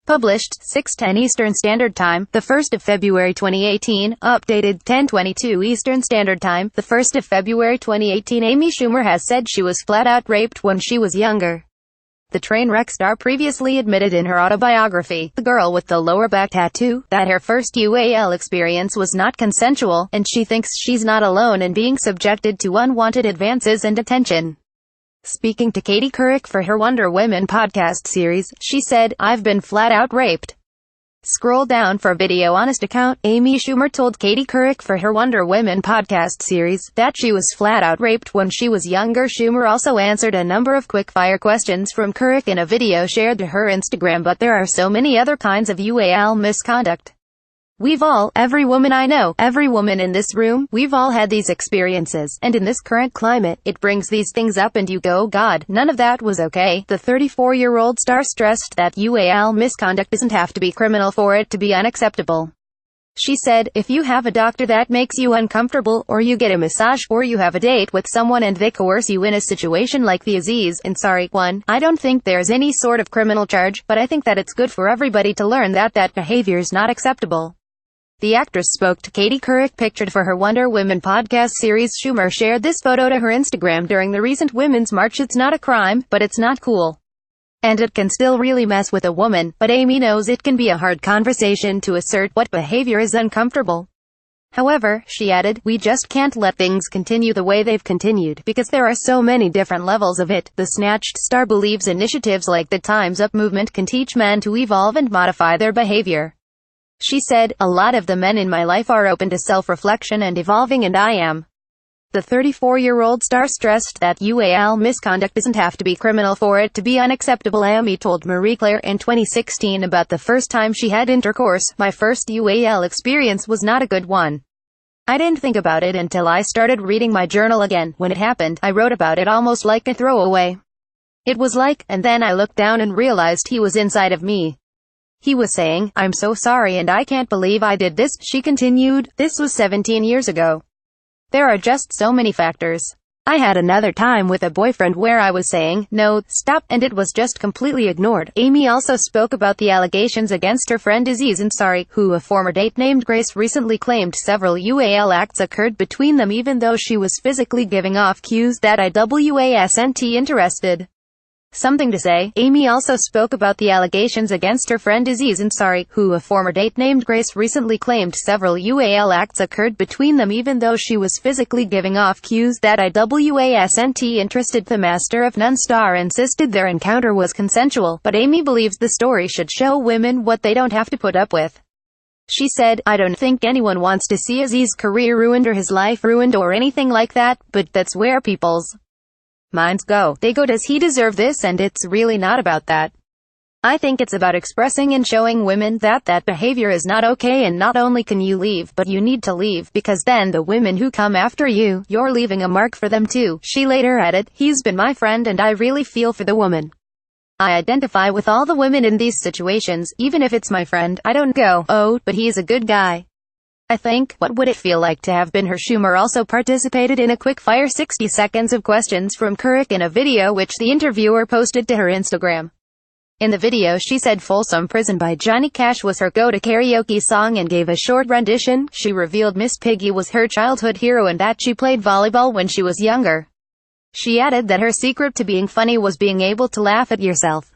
Published 6:10 Eastern Standard Time, the 1st of February 2018, updated 10:22 Eastern Standard Time, the 1st of February 2018. Amy Schumer has said she was flat-out raped when she was younger. The Trainwreck star previously admitted in her autobiography, The Girl with the Lower Back Tattoo, that her first UAL experience was not consensual, and she thinks she's not alone in being subjected to unwanted advances and attention. Speaking to Katie Couric for her Wonder Women podcast series, she said, "I've been flat-out raped." Scroll down for video. Honest account. Amy Schumer told Katie Couric for her Wonder Women podcast series that she was flat-out raped when she was younger. Schumer also answered a number of quick-fire questions from Couric in a video shared to her Instagram. But there are so many other kinds of UAL misconduct. Every woman I know, every woman in this room, we've all had these experiences, and in this current climate, it brings these things up and you go, God, none of that was okay. The 34-year-old star stressed that UAL misconduct doesn't have to be criminal for it to be unacceptable. She said, "If you have a doctor that makes you uncomfortable, or you get a massage, or you have a date with someone and they coerce you in a situation like the Aziz Ansari one, I don't think there's any sort of criminal charge, but I think that it's good for everybody to learn that that behavior's not acceptable." The actress spoke to Katie Couric pictured for her Wonder Women podcast series. Schumer shared this photo to her Instagram during the recent Women's March. "It's not a crime, but it's not cool. And it can still really mess with a woman, but Amy knows it can be a hard conversation to assert what behavior is uncomfortable. However," she added, "we just can't let things continue the way they've continued, because there are so many different levels of it." The snatched star believes initiatives like the Time's Up movement can teach men to evolve and modify their behavior. She said, "A lot of the men in my life are open to self-reflection and evolving, and I am." The 34-year-old star stressed that UAL misconduct doesn't have to be criminal for it to be unacceptable. Amy told Marie Claire in 2016 about the first time she had intercourse, "My first UAL experience was not a good one. I didn't think about it until I started reading my journal again. When it happened, I wrote about it almost like a throwaway. It was like, and then I looked down and realized he was inside of me. He was saying, 'I'm so sorry and I can't believe I did this,'" she continued. "This was 17 years ago. There are just so many factors. I had another time with a boyfriend where I was saying, 'No, stop,' and it was just completely ignored." Amy also spoke about the allegations against her friend Aziz Ansari, who a former date named Grace recently claimed several UAL acts occurred between them even though she was physically giving off cues that I wasn't interested. Something to say. Amy also spoke about the allegations against her friend Aziz Ansari, who a former date named Grace recently claimed several UAL acts occurred between them even though she was physically giving off cues that I wasn't interested. The Master of None star insisted their encounter was consensual, but Amy believes the story should show women what they don't have to put up with. She said, "I don't think anyone wants to see Aziz's career ruined or his life ruined or anything like that, but that's where people's minds go. They go, does he deserve this? And it's really not about that. I think it's about expressing and showing women that that behavior is not okay, and not only can you leave, but you need to leave, because then the women who come after you, you're leaving a mark for them too." She later added, "He's been my friend and I really feel for the woman. I identify with all the women in these situations. Even if it's my friend, I don't go, 'Oh, but he's a good guy.' I think, what would it feel like to have been her?" Schumer also participated in a quick-fire 60 seconds of questions from Couric in a video which the interviewer posted to her Instagram. In the video she said Folsom Prison by Johnny Cash was her go-to karaoke song and gave a short rendition. She revealed Miss Piggy was her childhood hero and that she played volleyball when she was younger. She added that her secret to being funny was being able to laugh at yourself.